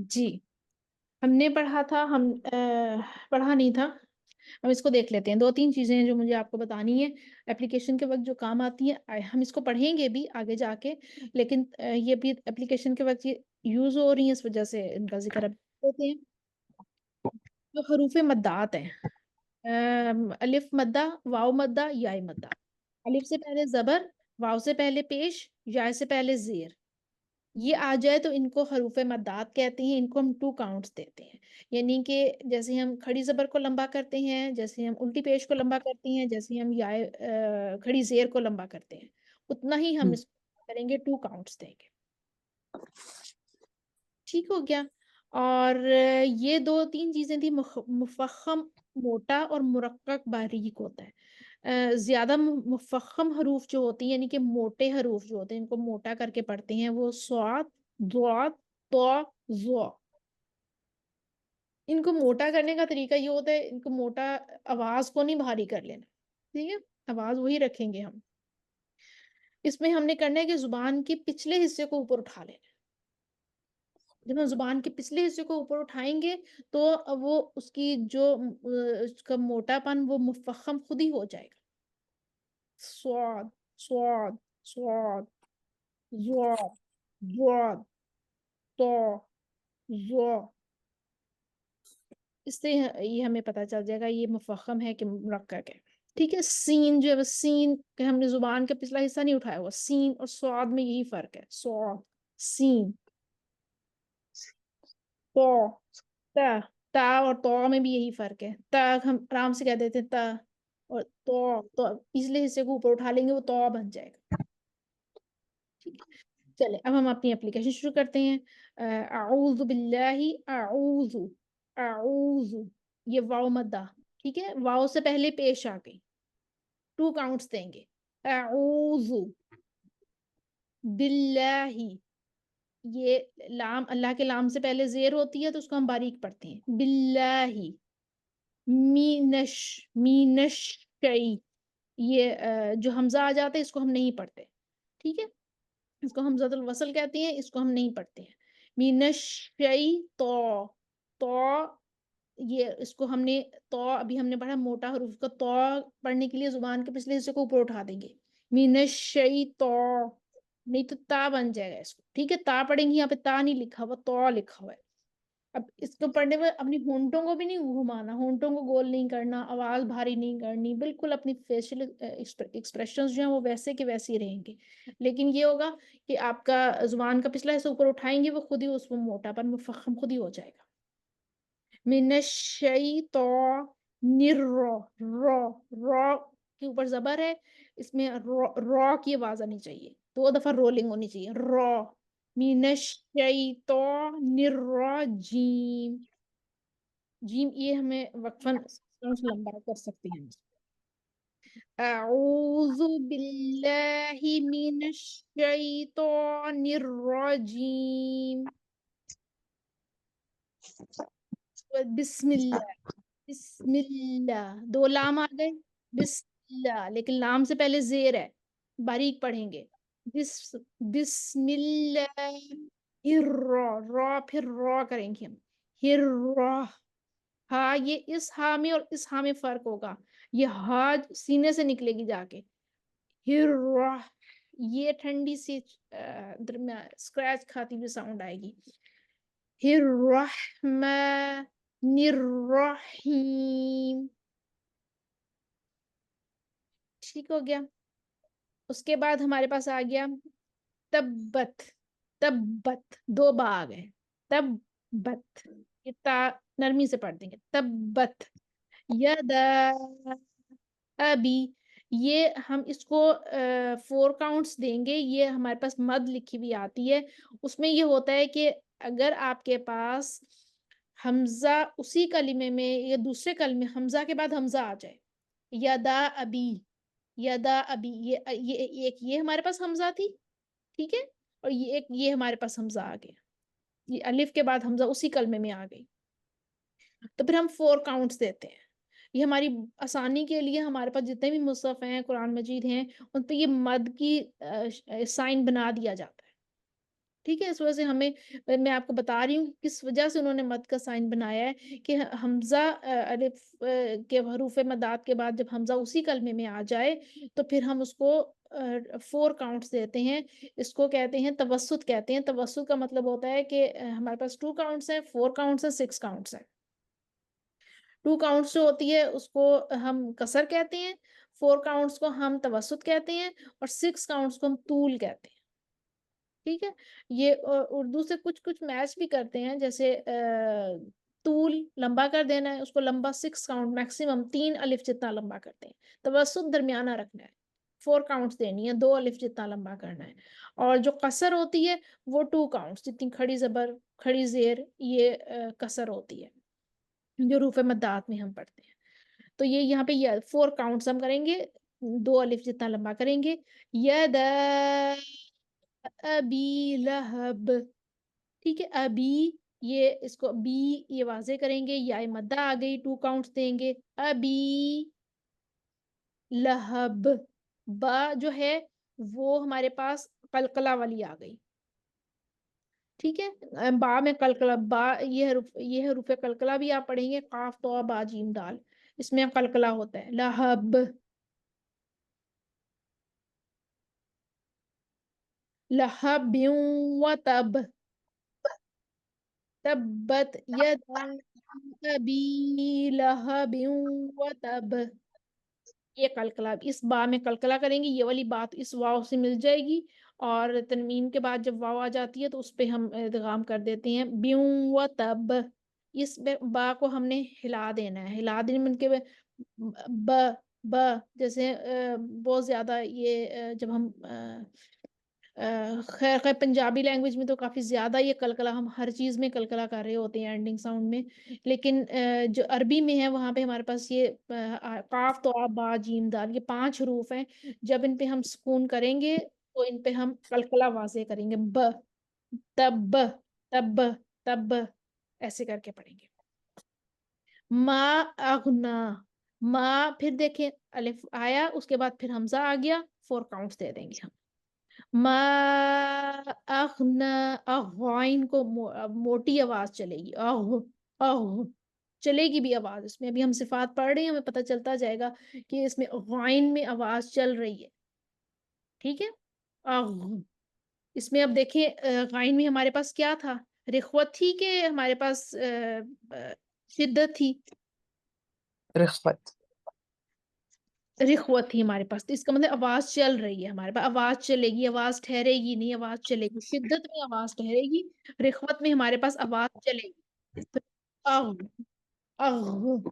جی ہم نے پڑھا تھا، پڑھا نہیں تھا، ہم اس کو دیکھ لیتے ہیں. دو تین چیزیں ہیں جو مجھے آپ کو بتانی ہے اپلیکیشن کے وقت جو کام آتی ہیں. ہم اس کو پڑھیں گے بھی آگے جا کے، لیکن یہ بھی اپلیکیشن کے وقت یہ یوز ہو رہی ہیں، اس وجہ سے ان کا ذکر اب ہوتے ہیں. جو حروف مدات ہیں، الف مدہ، واو مدہ، یا مدہ. الف سے پہلے زبر، واو سے پہلے پیش، یا سے پہلے زیر. یہ آ جائے تو ان کو حروف مدات کہتے ہیں. ان کو ہم 2 کاؤنٹس دیتے ہیں، یعنی کہ جیسے ہم کھڑی زبر کو لمبا کرتے ہیں، جیسے ہم الٹی پیش کو لمبا کرتے ہیں، جیسے ہم یا کھڑی زیر کو لمبا کرتے ہیں، اتنا ہی ہم اس کو کریں گے، 2 کاؤنٹس دیں گے. ٹھیک ہو گیا. اور یہ 2 3 چیزیں تھی. مفخم موٹا اور مرقق باریک ہوتا ہے. زیادہ مفخم حروف جو ہوتی ہیں، یعنی کہ موٹے حروف جو ہوتے ہیں، ان کو موٹا کر کے پڑھتے ہیں، وہ صاد، ضاد، طا، ظا. ان کو موٹا کرنے کا طریقہ یہ ہوتا ہے، ان کو موٹا، آواز کو نہیں بھاری کر لینا. ٹھیک ہے، آواز وہی رکھیں گے ہم. اس میں ہم نے کرنا ہے کہ زبان کے پچھلے حصے کو اوپر اٹھا لینا. جب ہم زبان کے پچھلے حصے کو اوپر اٹھائیں گے تو وہ اس کی جو اس کا موٹا پن وہ مفخم خود ہی ہو جائے گا. سواد، سواد، سواد، زواد، زواد، تو، زو. اس سے یہ ہمیں پتہ چل جائے گا یہ مفخم ہے کہ مرقق ہے. ٹھیک ہے. سین جو ہے، سین کہ ہم نے زبان کا پچھلا حصہ نہیں اٹھایا ہوا. سین اور سواد میں یہی فرق ہے. سواد، سین. تو، تا، تا اور تو میں بھی یہی فرق ہے. تا ہم آرام سے کہہ دیتے ہیں تا، اور تو پچھلے حصے کو اوپر اٹھا لیں گے، وہ تو بن جائے گا. ٹھیک ہے. چلے اب ہم اپنی اپلیکیشن شروع کرتے ہیں. اعوذ باللہ، اعوذ، اعوذ. یہ واو مدہ. ٹھیک ہے، واو سے پہلے پیش آ گئی. 2 کاؤنٹس دیں گے. اعوذ باللہ. یہ لام، اللہ کے لام سے پہلے زیر ہوتی ہے تو اس کو ہم باریک پڑھتے ہیں. باللہ، مینش، مینش شئی. یہ جو حمزہ آ جاتا ہے اس کو ہم نہیں پڑھتے. ٹھیک ہے، اس کو حمزۃ الوصل کہتے ہیں، اس کو ہم نہیں پڑھتے ہیں. مینش شئی تو، تو. یہ اس کو ہم نے تو ابھی ہم نے پڑھا موٹا حروف کا تو پڑھنے کے لیے زبان کے پچھلے حصے کو اوپر اٹھا دیں گے. مینش شئی تو، نہیں تو تا بن جائے گا اس کو. ٹھیک ہے، تا پڑھیں گے، یہاں پہ تا نہیں لکھا ہوا، تو لکھا ہوا ہے. اب اس کو پڑھنے میں اپنی ہونٹوں کو بھی نہیں گھمانا، ہونٹوں کو گول نہیں کرنا، آواز بھاری نہیں کرنی، بالکل اپنی فیشل ایکسپریشنز جو ہیں وہ ویسے کے ویسے ہی رہیں گے. لیکن یہ ہوگا کہ آپ کا زبان کا پچھلا حصہ اوپر اٹھائیں گے، وہ خود ہی اس میں موٹا پر مفخم خود ہی ہو جائے گا. من الشیطان رو، رو، رو کے اوپر زبر ہے، اس میں رو کی آواز آنی چاہیے، 2 دفعہ رولنگ ہونی چاہیے. رو. من الشیطان الرجیم. جیم یہ ہمیں وقفاً لمبا کر سکتے ہیں. اعوذ باللہ من الشیطان الرجیم. بسم اللہ، بسم اللہ. 2 لام آ گئے. بسم اللہ، لیکن لام سے پہلے زیر ہے، باریک پڑھیں گے. بسم اللہ الرا، را پھر را کریں گے ہم. ہر، ہاں یہ اس ہا میں اور اس ہا میں فرق ہوگا. یہ ہا سینے سے نکلے گی جا کے. ہر، یہ ٹھنڈی سی درمیان اسکریچ کھاتی ہوئی ساؤنڈ آئے گی. الرحمن الرحیم. ٹھیک ہو گیا. اس کے بعد ہمارے پاس آ گیا تبت. تبت 2 با آ گئے. تبت، یہ تا نرمی سے پڑھ دیں گے. تبت یدا ابی. یہ ہم اس کو 4 کاؤنٹس دیں گے. یہ ہمارے پاس مد لکھی ہوئی آتی ہے. اس میں یہ ہوتا ہے کہ اگر آپ کے پاس حمزہ اسی کلمے میں یا دوسرے کلمے حمزہ کے بعد حمزہ آ جائے، یدا ابی، یدا ابی، یہ ایک یہ ہمارے پاس حمزہ تھی. ٹھیک ہے، اور یہ ایک یہ ہمارے پاس حمزہ آ گیا. یہ الف کے بعد حمزہ اسی کلمے میں آ گئی. تو پھر ہم 4 کاؤنٹس دیتے ہیں. یہ ہماری آسانی کے لیے ہمارے پاس جتنے بھی مصحف ہیں، قرآن مجید ہیں، ان پہ یہ مد کی سائن بنا دیا جاتا ہے. ٹھیک ہے، اس وجہ سے ہمیں میں آپ کو بتا رہی ہوں کہ کس وجہ سے انہوں نے مد کا سائن بنایا ہے کہ حمزہ الف کے حروف مدات کے بعد جب حمزہ اسی کلمے میں آ جائے تو پھر ہم اس کو 4 کاؤنٹس دیتے ہیں. اس کو کہتے ہیں توسط کہتے ہیں. توسط کا مطلب ہوتا ہے کہ ہمارے پاس 2 کاؤنٹس ہیں، 4 کاؤنٹس ہیں، 6 کاؤنٹس ہیں. 2 کاؤنٹس جو ہوتی ہے اس کو ہم کسر کہتے ہیں، 4 کاؤنٹس کو ہم توسط کہتے ہیں، اور 6 کاؤنٹس کو ہم طول کہتے ہیں. ٹھیک ہے، یہ اردو سے کچھ کچھ میچ بھی کرتے ہیں، جیسے طول لمبا کر دینا ہے، اس کو لمبا 6 کاؤنٹ میکسیمم 3 الف جتنا لمبا کرتے ہیں. توسط درمیانہ رکھنا ہے، 4 کاؤنٹس دینی ہے، 2 الف جتنا لمبا کرنا ہے. اور جو قصر ہوتی ہے وہ 2 کاؤنٹس، جتنی کھڑی زبر کھڑی زیر یہ قصر ہوتی ہے جو حروف مدات میں ہم پڑھتے ہیں. تو یہ یہاں پہ 4 کاؤنٹس ہم کریں گے، 2 الف جتنا لمبا کریں گے. ید ابی لہب. ٹھیک ہے، ابی یہ اس کو بی یہ واضح کریں گے، یا مدہ آ گئی، 2 کاؤنٹس دیں گے. ابی لہب. با جو ہے وہ ہمارے پاس قلقلہ والی آ گئی. ٹھیک ہے، با میں قلقلہ، با یہ حروف قلقلہ بھی آپ پڑھیں گے، قاف تو با جیم دال، اس میں قلقلہ ہوتا ہے. لہب، لہب و تب، تبت یدا ابی لہب و تب. یہ قلقلہ، اس با میں قلقلہ کریں گے، یہ والی بات اس واو سے مل جائے گی، اور تنوین کے بعد جب واو آ جاتی ہے تو اس پہ ہم ادغام کر دیتے ہیں. بیوں و تب، اس با کو ہم نے ہلا دینا ہے. ہلا دینے میں کے ب ب جیسے بہت زیادہ یہ جب ہم خیر خیر پنجابی لینگویج میں تو کافی زیادہ یہ قلقلہ، ہم ہر چیز میں قلقلہ کر رہے ہوتے ہیں اینڈنگ ساؤنڈ میں. لیکن جو عربی میں ہے وہاں پہ ہمارے پاس یہ قاف تو با جیم دال یہ 5 حروف ہیں. جب ان پہ ہم سکون کریں گے تو ان پہ ہم قلقلہ واضح کریں گے. تب تب تب ایسے کر کے پڑھیں گے. ما اغنا، ما پھر دیکھیں الف آیا، اس کے بعد پھر حمزہ آ گیا، 4 کاؤنٹس دے دیں گے ہم. ما اغنا، اغوائن کو موٹی آواز چلے گی، اغ چلے گی بھی آواز اس میں. ابھی ہم صفات پڑھ رہے ہیں، ہمیں پتہ چلتا جائے گا کہ اس میں غائن میں آواز چل رہی ہے. ٹھیک ہے، اغ. اس میں اب دیکھیں غائن میں ہمارے پاس کیا تھا، رخوت تھی کہ ہمارے پاس شدت تھی؟ رخوت. رخوت تھی ہمارے پاس. تو اس کا مطلب آواز چل رہی ہے ہمارے پاس، آواز چلے گی، آواز ٹھہرے گی نہیں، آواز چلے گی. شدت میں آواز ٹھہرے گی، رخوت میں ہمارے پاس آواز چلے گی. تو اغ اغ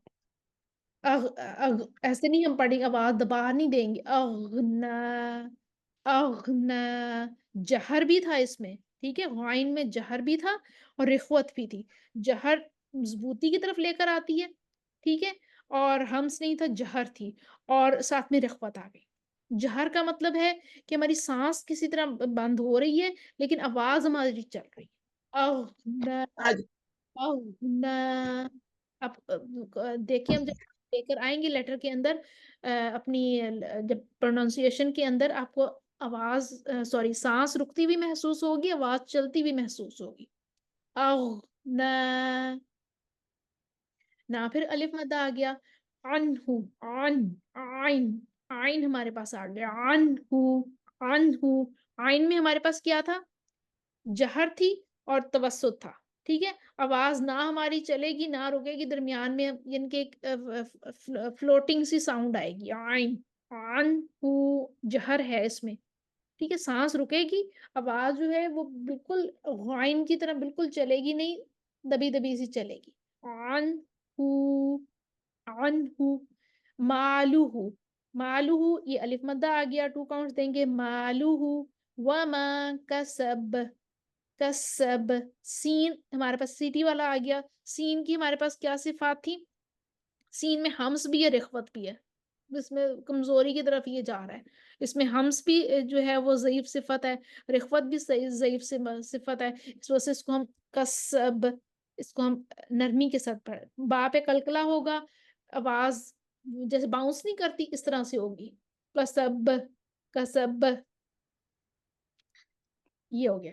اغ اغ ایسے نہیں ہم پڑھیں گے، آواز دبا نہیں دیں گے. اغنا اغنا، جہر بھی تھا اس میں. ٹھیک ہے، غائن میں جہر بھی تھا اور رخوت بھی تھی. جہر مضبوطی کی طرف لے کر آتی ہے، ٹھیک ہے، اور ہمس نہیں تھا، جہر تھی، اور ساتھ میں رخوت آ گئی. جہر کا مطلب ہے کہ ہماری سانس کسی طرح بند ہو رہی ہے لیکن آواز ہماری چل رہی ہے. اغنا اغنا. اب دیکھیں ہم جب لے کر آئیں گے لیٹر کے اندر اپنی جب پروننسیشن کے اندر آپ کو آواز سوری سانس رکتی بھی محسوس ہوگی، آواز چلتی بھی محسوس ہوگی. اغنا. نہ پھر الف مدہ آ گیا. عنہ، عین عین ہمارے پاس آ گیا. عنہ عنہ، عین میں ہمارے پاس کیا تھا، جہر تھی اور توسط تھا. ٹھیک ہے، آواز نہ ہماری چلے گی نہ رکے گی، درمیان میں یعنی کہ فلوٹنگ سی ساؤنڈ آئے گی. عین عنہ، جہر ہے اس میں. ٹھیک ہے، سانس رکے گی، آواز جو ہے وہ بالکل غائن کی طرح بالکل چلے گی نہیں، دبی دبی سی چلے گی. عنہ عنہ. مالوہ، مالوہ یہ الف مدہ آ گیا، 2 کاؤنٹس دیں گے. مالوہ وما کسب، کسب. سین ہمارے پاس سیٹی والا آ گیا. سین کی ہمارے پاس کیا صفات تھی، سین میں ہمس بھی ہے، رخوت بھی ہے. اس میں کمزوری کی طرف یہ جا رہا ہے. اس میں ہمس بھی جو ہے وہ ضعیف صفت ہے، رخوت بھی ضعیف صفت ہے. اس وجہ سے اس کو ہم کسب، اس کو ہم نرمی کے ساتھ پڑھ. با پہ قلقلہ ہوگا، آواز جیسے باؤنس نہیں کرتی اس طرح سے ہوگی. کسب کسب، یہ ہو گیا.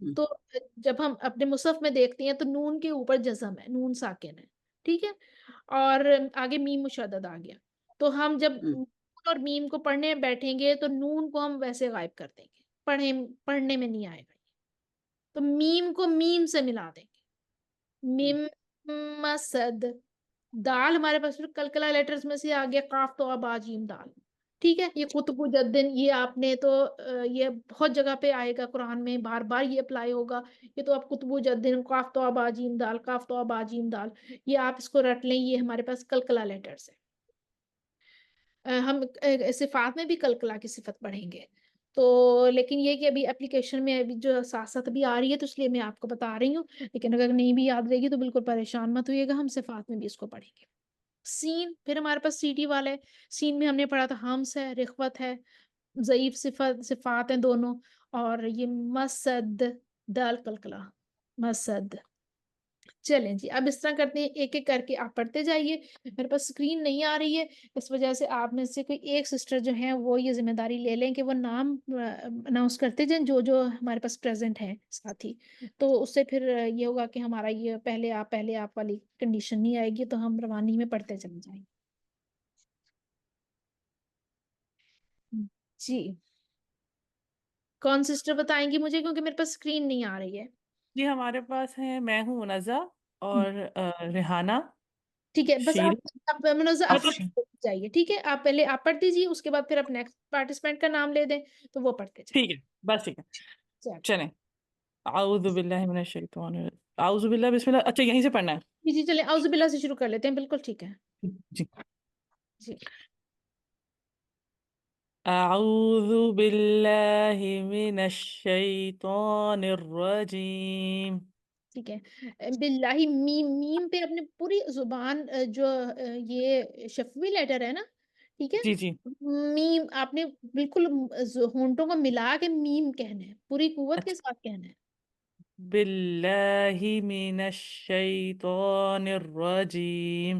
تو جب ہم اپنے مصحف میں دیکھتے ہیں تو نون کے اوپر جزم ہے، نون ساکن ہے، ٹھیک ہے، اور آگے میم مشدد آ گیا، تو ہم جب نون اور میم کو پڑھنے بیٹھیں گے تو نون کو ہم ویسے غائب کر دیں گے، پڑھنے میں نہیں آئے گا، تو میم کو میم سے ملا دیں گے، میم مسد، دال ہمارے پاس پھر کلکلا لیٹرز میں سے آ گیا، قاف تو با جیم دال، ٹھیک ہے، یہ قطب جدن، یہ آپ نے تو یہ بہت جگہ پہ آئے گا قرآن میں، بار بار یہ اپلائی ہوگا، یہ تو آپ قطب جدن، قاف تو با جیم دال، قاف تو با جیم دال، یہ آپ اس کو رٹ لیں، یہ ہمارے پاس کلکلا لیٹرز ہے۔ ہم صفات میں بھی کلکلا کی صفت پڑھیں گے، تو لیکن یہ کہ ابھی اپلیکیشن میں ابھی جو ساتھ ساتھ بھی آ رہی ہے تو اس لیے میں آپ کو بتا رہی ہوں، لیکن اگر نہیں بھی یاد رہے گی تو بالکل پریشان مت ہوئیے گا، ہم صفات میں بھی اس کو پڑھیں گے۔ سین پھر ہمارے پاس سی ٹی والا ہے، سین میں ہم نے پڑھا تھا ہمس ہے، رخوت ہے، ضعیف صفات ہیں دونوں، اور یہ مسد، دال کلکلا، مسد۔ چلیں جی اب اس طرح کرتے ہیں، ایک ایک کر کے آپ پڑھتے جائیے، میرے پاس اسکرین نہیں آ رہی ہے، اس وجہ سے آپ میں سے کوئی ایک سسٹر جو ہیں وہ یہ ذمہ داری لے لیں کہ وہ نام اناؤنس کرتے جائیں جو جو ہمارے پاس پریزنٹ ہیں ساتھی، تو اس سے پھر یہ ہوگا کہ ہمارا یہ پہلے آپ والی کنڈیشن نہیں آئے گی، تو ہم روانی میں پڑھتے چلے جائیں گے۔ جی کون سسٹر بتائیں گی مجھے، کیونکہ میرے پاس اسکرین نہیں آ رہی ہے۔ جی ہمارے پاس ہیں، میں ہوں منزہ اور ریحانہ، ٹھیک ہے، بس شیل، آپ منوزہ آپ افشین۔ جائیے، ٹھیک ہے، آپ پہلے آپ پڑھ دیجیے، اس کے بعد پھر آپ نیکسٹ پارٹیسپینٹ کا نام لے دیں تو وہ پڑھتے جائیں۔ ٹھیک ہے، بس ٹھیک ہے، چل چلیں۔ اعوذ باللہ من الشیطان اعوذ باللہ، بسم اللہ، اچھا یہیں سے پڑھنا ہے؟ جی جی چلیں اعوذ باللہ سے شروع کر لیتے ہیں، بالکل ٹھیک ہے جی۔ جی۔ اعوذ باللہ من الشیطان الرجیم۔ ٹھیک ہے، باللہ میم، میم پہ اپنے پوری زبان جو یہ شفوی لیٹر ہے نا، ٹھیک ہے، جی جی، میم آپ نے بالکل ہونٹوں کو ملا کے میم کہنا ہے، پوری قوت کے اچھا، ساتھ کہنا ہے۔ باللہ من الشیطان الرجیم۔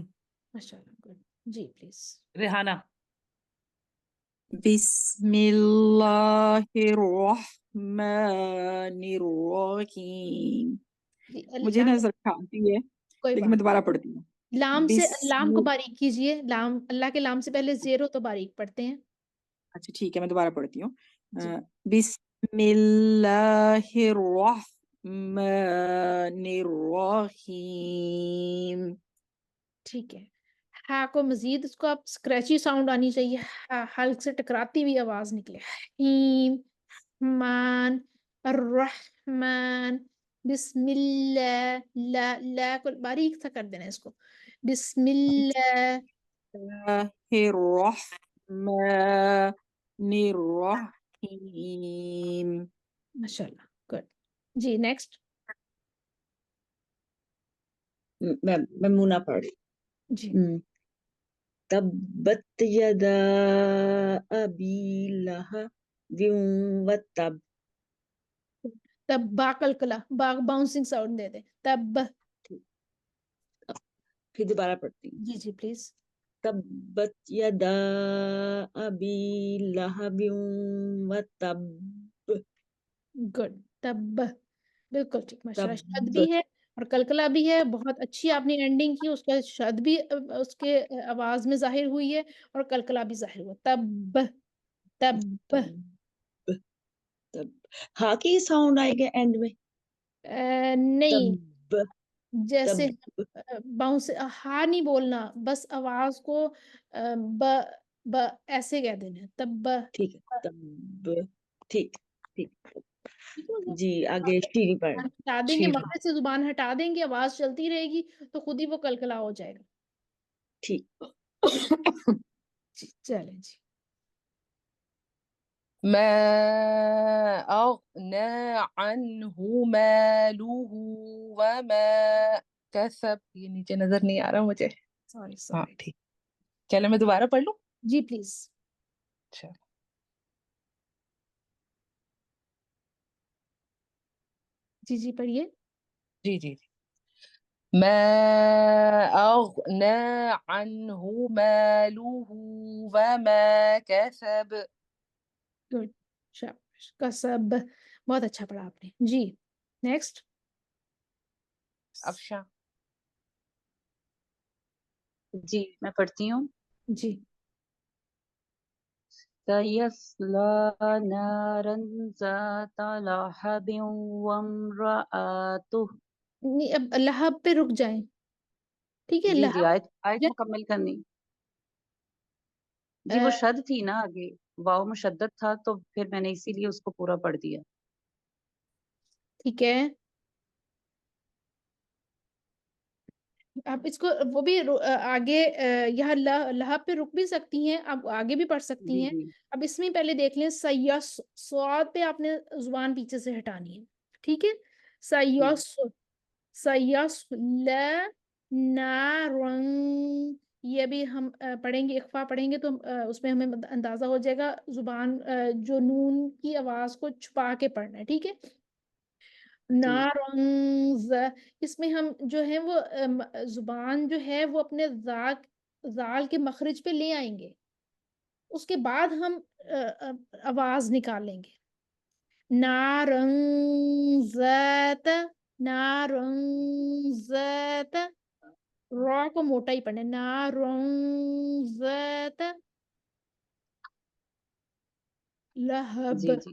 ماشاء اللہ، گڈ، جی پلیز۔ ریحانہ۔ بسم اللہ الرحمن الرحیم۔ جی مجھے لام، نظر آتی ہے کوئی لیکن بات میں دوبارہ پڑھتی ہوں۔ نہیں، لام سے بسم لام کو باریک کیجئے، لام اللہ کے لام سے پہلے زیرو تو باریک پڑھتے ہیں۔ اچھا ٹھیک ہے، میں دوبارہ پڑھتی ہوں۔ جی بسم اللہ الرحمن الرحیم۔ ٹھیک ہے، ہا کو مزید اس کو آپ اسکریچی ساؤنڈ آنی چاہیے، حلق سے ٹکراتی ہوئی آواز نکلے، حیم، مان، الرحمن، بسم اللہ، لا لا کو باریک سا کر دینا ہے اس کو، بسم اللہ، اللہ الرحمن الرحیم۔ ماشاء اللہ، گڈ، جی نیکسٹ۔ میں منہ پڑھ رہی جی ہوں۔ تبت یدا ابی لہب وتب۔ تب با کلکلا، با باؤنسنگ ساؤنڈ دے دیں، تب، پھر دوبارہ پڑھتی ہوں۔ جی جی پلیز، تبت یدا ابی لہب وتب۔ گڈ، تب، بالکل ٹھیک، ماشاء اللہ، شد تب، بھی ہے اور کلکلا بھی ہے، بہت اچھی آپ نے اینڈنگ کی، اس کا شد بھی اس کے آواز میں ظاہر ہوئی ہے اور کلکلا بھی ظاہر ہوا، تب، تب، تب، تب ہاں کی ساؤنڈ آئے گا اینڈ میں؟ نہیں، تب، تب، جیسے باؤنس، ہاں نہیں بولنا، بس آواز کو ب ب ایسے کہہ دینا ہے، تب، ٹھیک ہے، تب، ٹھیک ٹھیک۔ ٹھیک ہے، جی آگے شیری پڑھ۔ ہٹا دیں گے، شیری، مخرج سے زبان ہٹا دیں گے، آواز چلتی رہے گی تو خود ہی وہ کلکلا ہو جائے گا۔ ٹھیک۔ جی چلیں جی، ما أغنى عنه ماله وما كسب، یہ نیچے نظر نہیں آ رہا مجھے۔ سوری ہاں سوری، ٹھیک، چلو میں دوبارہ پڑھ لوں۔ جی پلیز، اچھا، جی جی پڑھیے۔ جی جی جی۔ ما أغنى عنه ماله وما كسب۔ گڈ، شاباش، کسب، بہت اچھا پڑھا آپ نے، جی نیکسٹ. افشا. جی میں پڑھتی ہوں. جی. سَيَصْلَى نَارًا ذَاتَ لَهَبٍ وَامْرَأَتُهُ. نہیں اب لہب پہ رک جائیں. ٹھیک ہے. جی جی لہب آیت مکمل کرنی. جی وہ شد تھی نا آگے، واو مشدد تھا تو پھر میں نے اسی لیے اس کو پورا پڑھ دیا. ٹھیک ہے. آپ اس کو وہ بھی آگے یہاں لہب پہ رک بھی سکتی ہیں، آپ آگے بھی پڑھ سکتی جی ہیں. جی اب اس میں پہلے دیکھ لیں سیاس، سواد پہ آپ نے زبان پیچھے سے ہٹانی ہے. ٹھیک ہے. سیاس، سیاس نارن، یہ بھی ہم پڑھیں گے، اخفا پڑھیں گے تو اس میں ہمیں اندازہ ہو جائے گا زبان جو نون کی آواز کو چھپا کے پڑھنا ہے. ٹھیک ہے. نارنز، اس میں ہم جو ہے وہ زبان جو ہے وہ اپنے زال کے مخرج پہ لے آئیں گے، اس کے بعد ہم آواز نکالیں گے. نارنزت، نارنزت، را کو موٹا ہی پڑھنا ہے. نارنزت لہب. جی جی.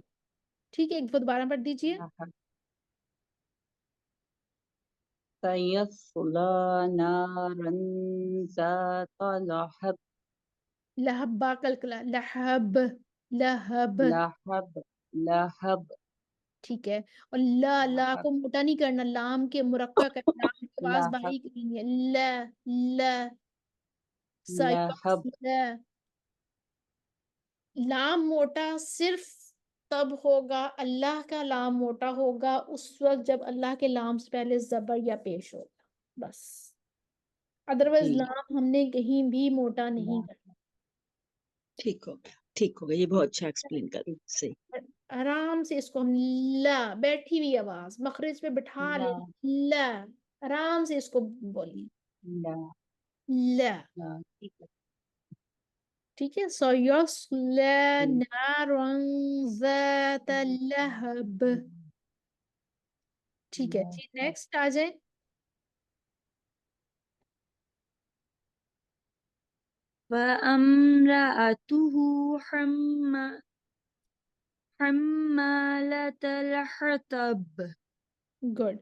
ٹھیک ہے. ایک دفعہ دوبارہ پڑھ دیجئے. سَيَصْلَى نَارًا ذَاتَ لَهَبٍ. لہب با کلکلا، لہب، لہب. لہب، لہب. ٹھیک ہے. اور لا کو موٹا نہیں کرنا، لام کے مرقع کرنا، لام کی آواز لہب، باریک کرنی ہے. لا، لا، لہب. لا. لام موٹا صرف تب ہوگا، اللہ کا لام موٹا ہوگا اس وقت جب اللہ کے لام سے پہلے زبر یا پیش ہوگا، بس. ادروائز جی لام ہم نے کہیں بھی موٹا نہیں کرنا. ٹھیک ہو گیا، ٹھیک ہو گیا. یہ بہت اچھا ایکسپلین کر صحیح. آرام سے اس کو ہم لا، بیٹھی ہوئی آواز مخرج پہ بٹھا لا، لیں. لا، آرام سے اس کو بولیے. لا، لا. لا. ٹھیک ہے. ٹھیک ہے. سَيَصْلَى جی. نَارًا ذَاتَ لَهَبٍ. ٹھیک ہے جی. نیکسٹ آ جائیں. وَامْرَأَتُهُ حَمَّالَةَ الْحَطَبِ. گڈ.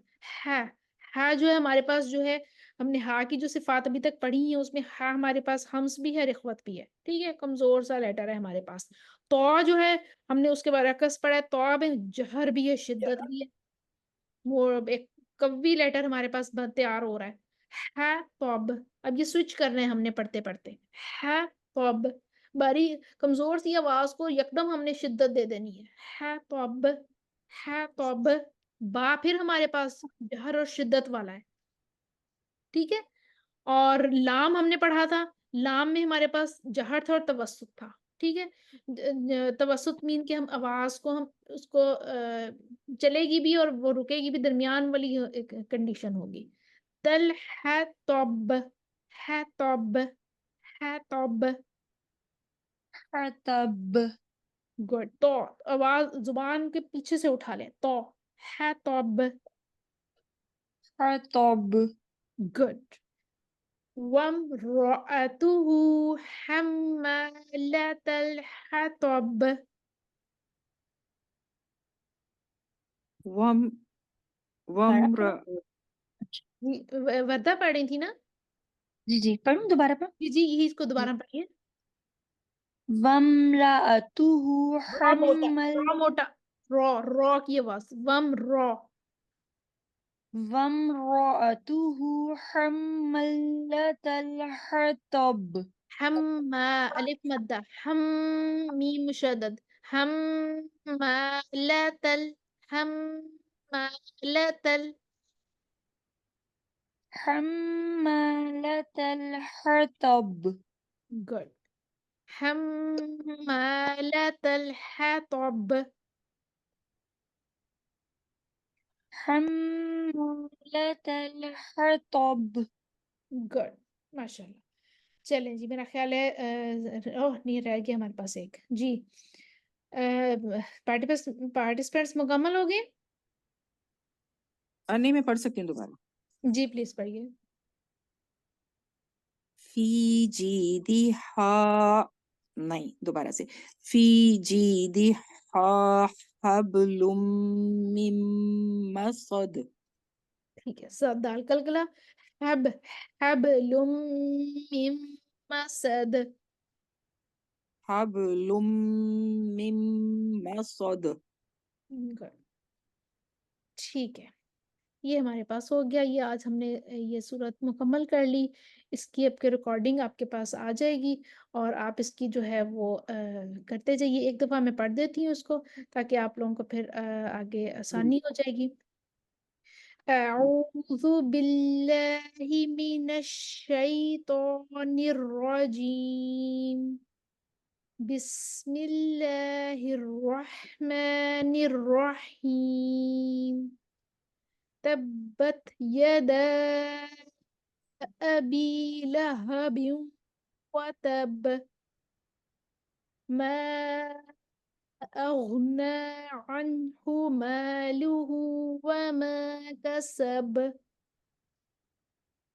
ہا جو ہے ہمارے پاس جو ہے، ہم نے ہا کی جو صفات ابھی تک پڑھی ہیں اس میں ہا ہمارے پاس ہمس بھی ہے، رخوت بھی ہے. ٹھیک ہے. کمزور سا لیٹر ہے ہمارے پاس. تو جو ہے ہم نے اس کے برعکس پڑھا ہے، تو میں جہر بھی ہے، شدت بھی ہے. وہ ایک قوی لیٹر ہمارے پاس تیار ہو رہا ہے. ہے توب. اب یہ سوئچ کر رہے ہیں ہم نے پڑھتے پڑھتے. ہے توب، باری کمزور سی آواز کو یکدم ہم نے شدت دے دینی ہے. ہے توب، ہے توب. با پھر ہمارے پاس جہر اور شدت والا ہے. ٹھیک ہے. اور لام ہم نے پڑھا تھا، لام میں ہمارے پاس جہر تھا اور توسط تھا. ٹھیک ہے. توسط مین کہ ہم آواز کو ہم اس کو چلے گی بھی اور وہ رکے گی بھی، درمیان والی کنڈیشن ہوگی. تل ہے توب، ہے توب، ہے توب. حَطَبْ. گڈ. تو آواز زبان کے پیچھے سے اٹھا لیں. تو ہے توب. حَطَبْ. گڈ. وَامْرَأَتُهُ حَمَّالَةَ الْحَطَبِ. وردہ پڑھ رہی تھی نا؟ جی جی پڑھوں دوبارہ پڑھوں. جی جی یہی اس کو دوبارہ پڑھیے. وَامْرَأَتُهُ را موٹا، را کی آواز. وَامْرَأَتُهُ حَمَّالَةَ الْحَطَبِ. الف مدہ، ہم میم مشدد. حمالة حَمَّالَةَ الْحَطَبِ. گڈ. حمالة الحطب. حَمَّالَةَ الْحَطَبِ. گڈ. ماشاء اللہ. چلیں جی. میرا خیال ہے نہیں رہ گیا ہمارے پاس ایک. جی پارٹیسپینٹس مکمل ہو گئے. نہیں میں پڑھ سکتی ہوں دوبارہ. جی پلیز پڑھیے. فی جیدہا، نہیں دوبارہ سے، فی جیدہا حبل من مسد. ٹھیک ہے. سب دال کلکلا. حبل من مسد. حبل من مسد. Good. ٹھیک ہے. یہ ہمارے پاس ہو گیا. یہ آج ہم نے یہ صورت مکمل کر لی. اس کی آپ کے ریکارڈنگ آپ کے پاس آ جائے گی اور آپ اس کی جو ہے وہ کرتے جائیے. ایک دفعہ میں پڑھ دیتی ہوں اس کو تاکہ آپ لوگوں کو پھر آگے آسانی ہو جائے گی. اعوذ باللہ من الشیطان الرجیم. بسم اللہ الرحمن الرحیم. تبت يدا أبي لهب وتب. ما أغنى عنه ماله وما كسب.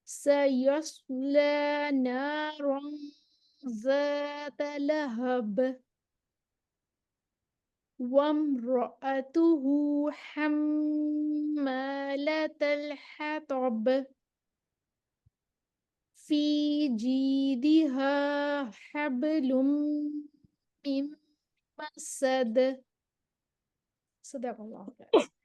سيصلى نارا ذات لهب وامرأته حمالة الحطب في جيدها حبل من مسد. صدق الله العظيم.